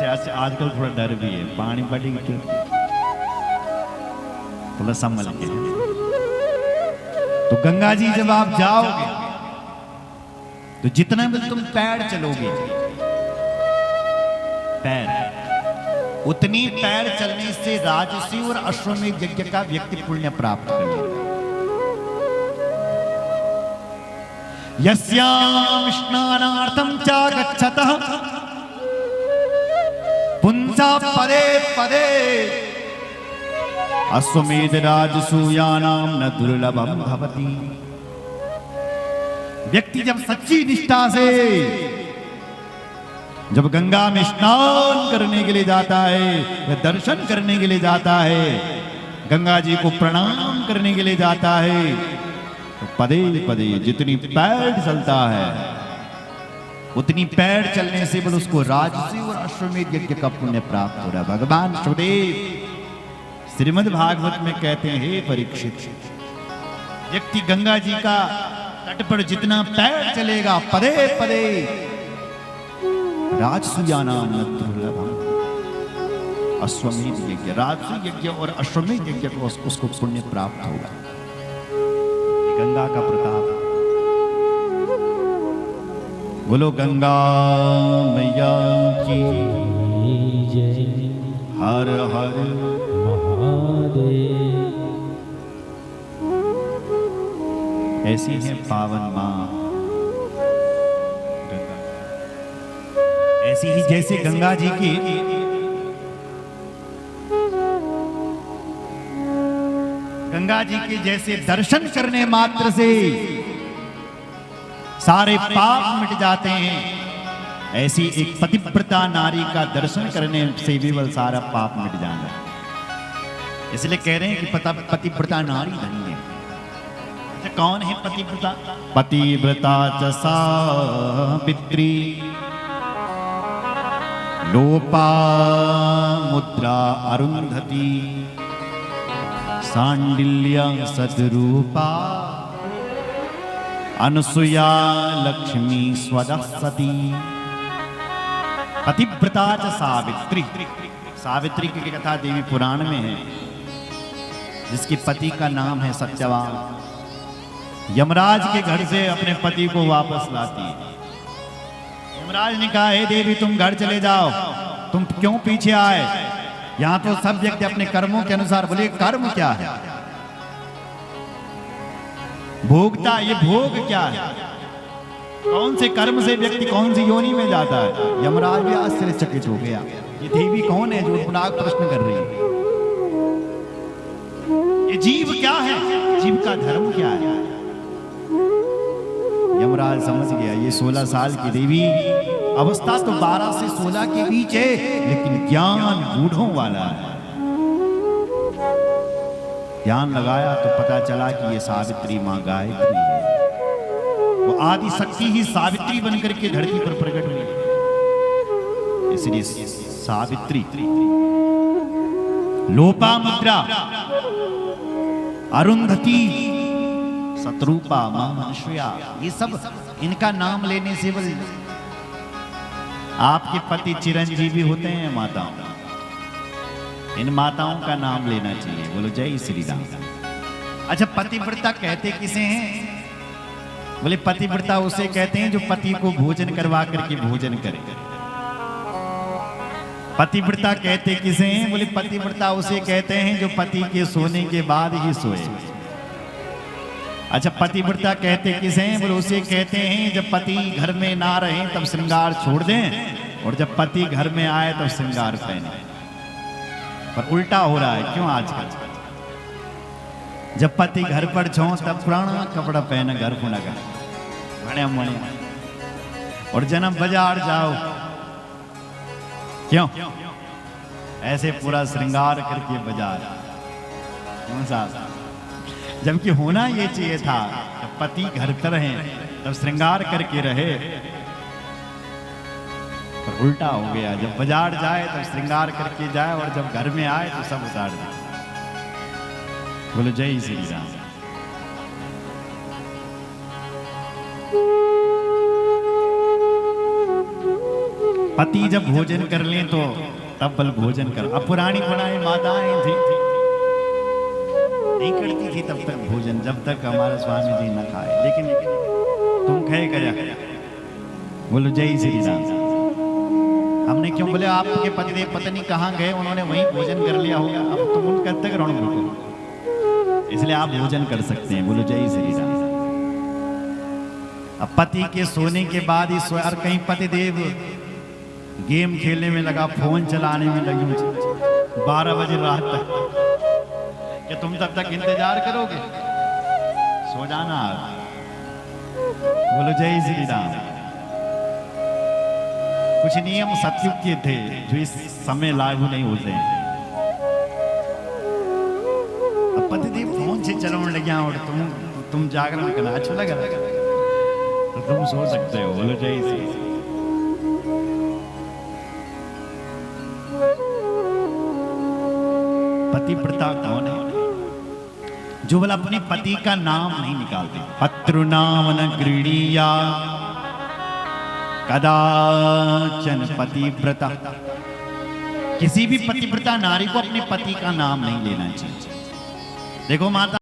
वैसे आजकल थोड़ा डर भी है, पानी पड़ेगी क्यों, थोड़ा संभल के। तो गंगा जी जब आप जाओगे तो जितना भी तुम पैर चलोगे, पैर उतनी पैर चलने से राजसी और अश्वमेध यज्ञ का व्यक्ति पुण्य प्राप्त करेगा। यस्याम स्नानार्थम च गच्छतः पुंसा पदे पदे अश्वमेध राजसूयानाम न दुर्लभम भवति। व्यक्ति जब सच्ची निष्ठा से जब गंगा में स्नान करने के लिए जाता है या दर्शन करने के लिए जाता है, गंगा जी को प्रणाम करने के लिए जाता है, तो पदे पदे जितनी पैर चलता है उतनी पैर चलने से बल उसको राजसी और अश्वमेध यज्ञ का पुण्य प्राप्त हो रहा है। भगवान सुखदेव श्रीमद् भागवत में कहते हैं, हे परीक्षित, व्यक्ति गंगा जी का तट पर जितना पैर चलेगा पदे पदे राजसूयानाम न दुर्लभम, अश्वमेध यज्ञ, राजसू यज्ञ और अश्वमेध यज्ञ को उसको पुण्य प्राप्त होगा। गंगा का प्रताप। बोलो गंगा मैया की जय। हर हर महादेव। ऐसी है पावन मां गंगा, ऐसी ही जैसे गंगा जी की जैसे दर्शन करने मात्र से सारे पाप मिट जाते हैं, ऐसी एक पतिव्रता नारी का दर्शन करने से भी वह सारा पाप मिट जाना। इसलिए कह रहे हैं कि पतिव्रता नारी धन्य है। तो कौन है पतिव्रता? पतिव्रता च सावित्री लोपा मुद्रा अरुंधति सांडिल्य सद्रूपा अनुसुया लक्ष्मी स्वदसती। पतिव्रता च सावित्री। सावित्री की कथा देवी पुराण में है, जिसके पति का नाम है सत्यवान। यमराज के घर से अपने पति को वापस लाती है। यमराज ने कहा, हे देवी तुम घर चले जाओ, तुम क्यों पीछे आए? यहां तो सब व्यक्ति अपने कर्मों के अनुसार। बोले कर्म क्या है? भोगता, ये भोग क्या है? कौन से कर्म से व्यक्ति कौन सी योनि में जाता है? यमराज भी आश्चर्यचकित हो गया, ये देवी कौन है जो पुनः प्रश्न कर रही है? ये जीव क्या है? जीव का धर्म क्या है? यमराज समझ गया, ये 16 साल की देवी, अवस्था तो 12 से 16 के बीच है, लेकिन ज्ञान बूढ़ों वाला है। ध्यान लगाया तो पता चला कि ये सावित्री मां गायत्री है। वो आदि शक्ति ही सावित्री बनकर के धरती पर प्रकट हुई। इसलिए सावित्री, लोपा मुद्रा, अरुंधति, शत्रुपा, मां अनुसुया, ये सब इनका नाम लेने से बोल आपके पति चिरंजीवी होते हैं माताओं, इन माताओं का नाम लेना चाहिए। बोलो जय श्री राम। अच्छा, पतिव्रता कहते किसे हैं? बोले पतिव्रता उसे कहते हैं जो पति को भोजन करवा करके भोजन करे। पतिव्रता कहते किसे हैं? बोले पतिव्रता उसे कहते हैं जो पति के सोने के बाद ही सोए। अच्छा, पतिव्रता कहते किसे हैं? बोले उसे कहते हैं जब पति घर में ना रहे तब श्रृंगार छोड़ दें, और जब पति घर में आए तब श्रृंगार पहने। पर उल्टा हो रहा है, क्यों आजकल? जब पति घर पर छो तब पुराना कपड़ा पहने घर को लगा बड़े मणे, और जन्म बाजार जाओ क्यों ऐसे पूरा श्रृंगार करके बाजार? क्यों साहब? जबकि होना ये चाहिए था जब पति घर पर रहे तब श्रृंगार करके रहे, पर उल्टा हो गया। जब बाजार जाए तब श्रृंगार करके जाए, और जब घर में आए तो सब उतार दे। बोलो जय श्री राम। पति जब भोजन कर लें तो तब बल भोजन कर। अब पुरानी माताएं थी नहीं करती थी तब तक भोजन, जब तक हमारा स्वामी जी न खाए। लेकिन तुम खाए करा, बोलो जय श्री राम। हमने क्यों बोले आपके पतिदेव पता नहीं कहाँ गए, उन्होंने वहीं भोजन कर लिया होगा, अब तुम उनका तक रण रुको, इसलिए आप भोजन कर सकते हैं। बोलो जय श्री राम। अब पति के सोने के बाद ही और कहीं पतिदेव गेम खेलने में लगा, फोन चलाने में लगी 12 बजे रात तक, कि तुम तब तक इंतजार करोगे? सो जाना। बोलो जय श्री राम। कुछ नियम सतयुग के थे जो इस समय लागू नहीं होते हैं। अब पतिदेव फोन से चलाने लगे और तुम जागरण करना अच्छा लगा तो तुम सो सकते हो। बोलो जय श्री। पतिव्रता कौन है? जो बोला अपने पति का नाम नहीं निकालते। पत्रु नाम न गृणीया कदाचन पतिव्रता। किसी भी पतिव्रता नारी को अपने पति का नाम नहीं लेना चाहिए। देखो माता